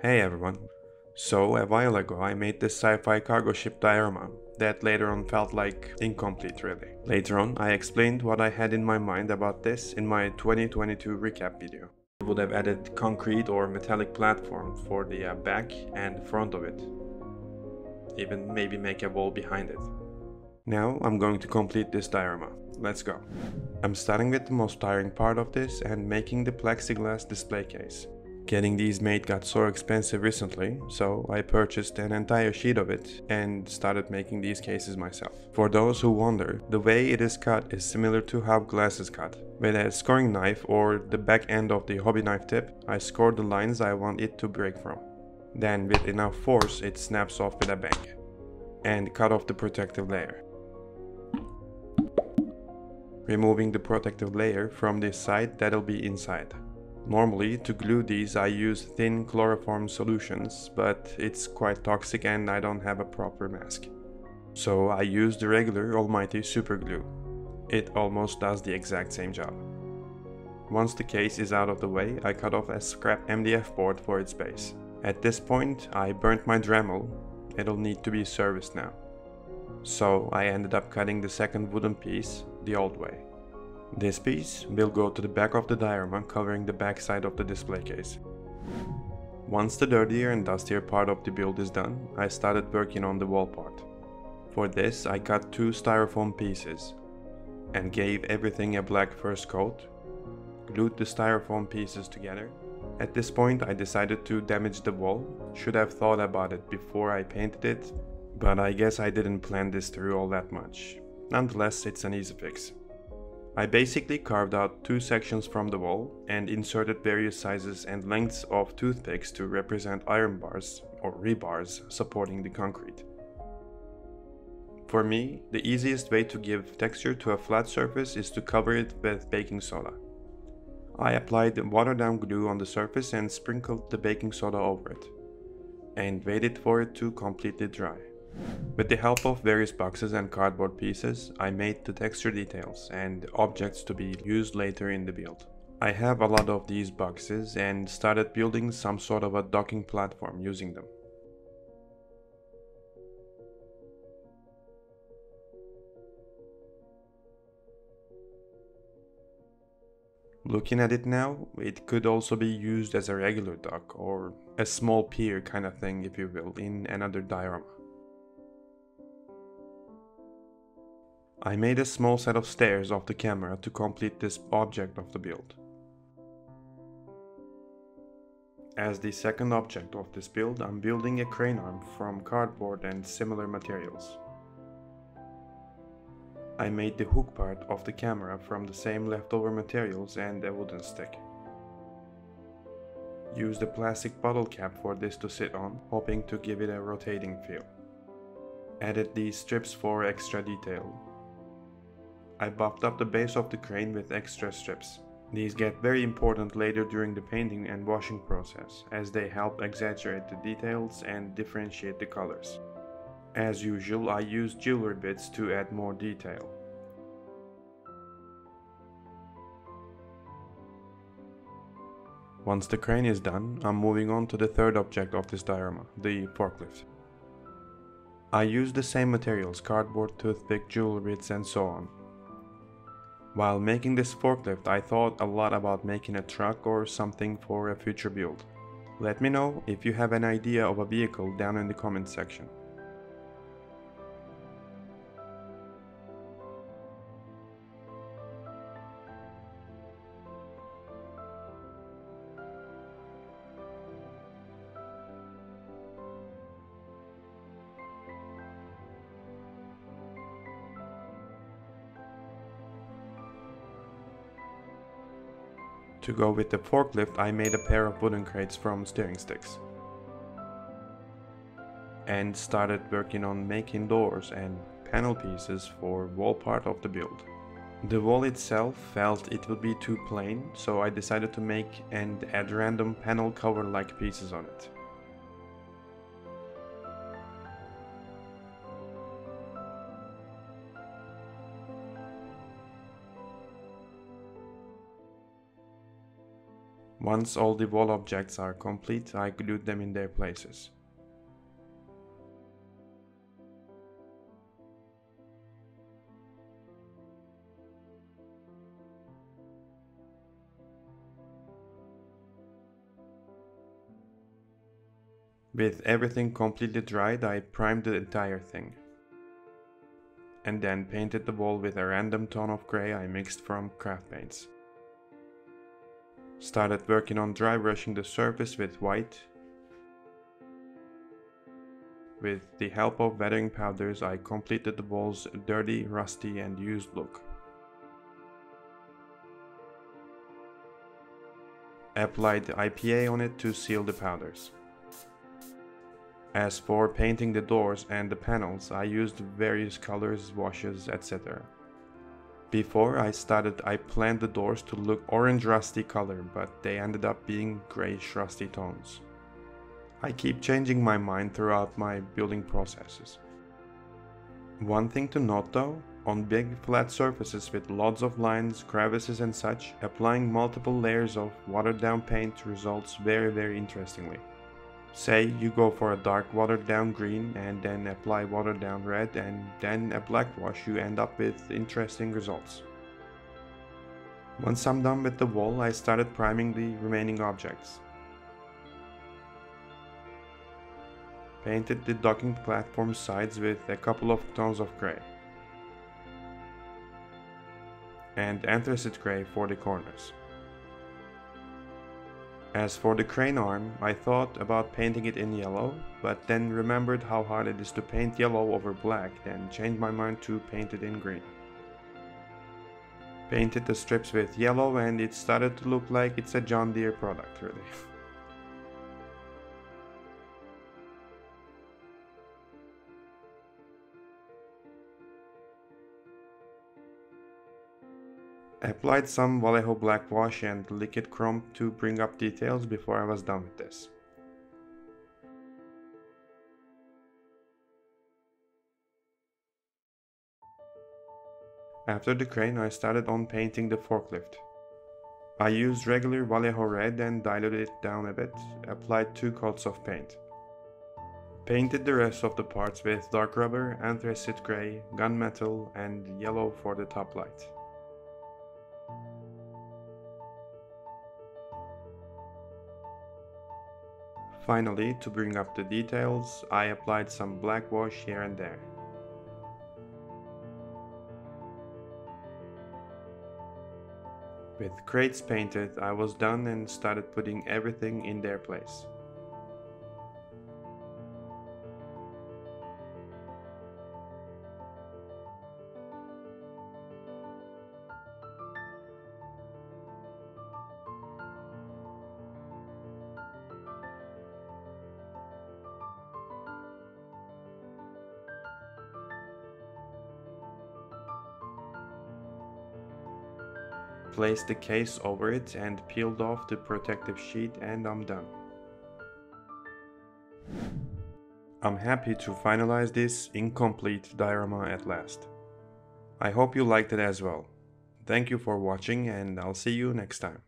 Hey everyone. So, a while ago I made this sci-fi cargo ship diorama that later on felt like incomplete really. Later on I explained what I had in my mind about this in my 2022 recap video. I would have added concrete or metallic platform for the back and front of it. Even maybe make a wall behind it. Now I'm going to complete this diorama. Let's go. I'm starting with the most tiring part of this and making the plexiglass display case. Getting these made got so expensive recently, so I purchased an entire sheet of it and started making these cases myself. For those who wonder, the way it is cut is similar to how glass is cut. With a scoring knife or the back end of the hobby knife tip, I score the lines I want it to break from. Then with enough force it snaps off with a bang. And cut off the protective layer. Removing the protective layer from this side that'll be inside. Normally, to glue these I use thin chloroform solutions, but it's quite toxic and I don't have a proper mask. So I use the regular almighty super glue. It almost does the exact same job. Once the case is out of the way, I cut off a scrap MDF board for its base. At this point, I burnt my Dremel. It'll need to be serviced now. So I ended up cutting the second wooden piece the old way. This piece will go to the back of the diorama, covering the back side of the display case. Once the dirtier and dustier part of the build is done, I started working on the wall part. For this I cut two styrofoam pieces and gave everything a black first coat, glued the styrofoam pieces together. At this point I decided to damage the wall. Should have thought about it before I painted it, but I guess I didn't plan this through all that much. Nonetheless, it's an easy fix. I basically carved out two sections from the wall and inserted various sizes and lengths of toothpicks to represent iron bars or rebars supporting the concrete. For me, the easiest way to give texture to a flat surface is to cover it with baking soda. I applied watered-down glue on the surface and sprinkled the baking soda over it, and waited for it to completely dry. With the help of various boxes and cardboard pieces, I made the texture details and objects to be used later in the build. I have a lot of these boxes and started building some sort of a docking platform using them. Looking at it now, it could also be used as a regular dock or a small pier kind of thing, if you will, in another diorama. I made a small set of stairs off the camera to complete this object of the build. As the second object of this build, I'm building a crane arm from cardboard and similar materials. I made the hook part of the camera from the same leftover materials and a wooden stick. Used a plastic bottle cap for this to sit on, hoping to give it a rotating feel. Added these strips for extra detail. I buffed up the base of the crane with extra strips. These get very important later during the painting and washing process, as they help exaggerate the details and differentiate the colors. As usual, I use jewelry bits to add more detail. Once the crane is done, I'm moving on to the third object of this diorama, the forklift. I use the same materials, cardboard, toothpick, jewelry bits and so on. While making this forklift, I thought a lot about making a truck or something for a future build. Let me know if you have an idea of a vehicle down in the comment section. To go with the forklift, I made a pair of wooden crates from steering sticks. And started working on making doors and panel pieces for wall part of the build. The wall itself felt it would be too plain, so I decided to make and add random panel cover like pieces on it. Once all the wall objects are complete, I glued them in their places. With everything completely dried, I primed the entire thing. And then painted the wall with a random tone of grey I mixed from craft paints. Started working on dry brushing the surface with white. With the help of weathering powders, I completed the wall's dirty, rusty and used look. Applied IPA on it to seal the powders. As for painting the doors and the panels, I used various colors, washes, etc. Before I started, I planned the doors to look orange rusty color, but they ended up being grayish rusty tones. I keep changing my mind throughout my building processes. One thing to note though, on big flat surfaces with lots of lines, crevices and such, applying multiple layers of watered down paint results very interestingly. Say you go for a dark watered down green and then apply watered down red and then a black wash, you end up with interesting results. Once I'm done with the wall, I started priming the remaining objects. Painted the docking platform sides with a couple of tones of grey. And anthracite grey for the corners. As for the crane arm, I thought about painting it in yellow, but then remembered how hard it is to paint yellow over black, then changed my mind to paint it in green. Painted the strips with yellow and it started to look like it's a John Deere product, really. Applied some Vallejo black wash and liquid chrome to bring up details before I was done with this. After the crane, I started on painting the forklift. I used regular Vallejo red and diluted it down a bit, applied 2 coats of paint. Painted the rest of the parts with dark rubber, anthracite grey, gunmetal and yellow for the top light. Finally, to bring up the details, I applied some black wash here and there. With crates painted, I was done and started putting everything in their place. Placed the case over it and peeled off the protective sheet and I'm done. I'm happy to finalize this incomplete diorama at last. I hope you liked it as well. Thank you for watching and I'll see you next time.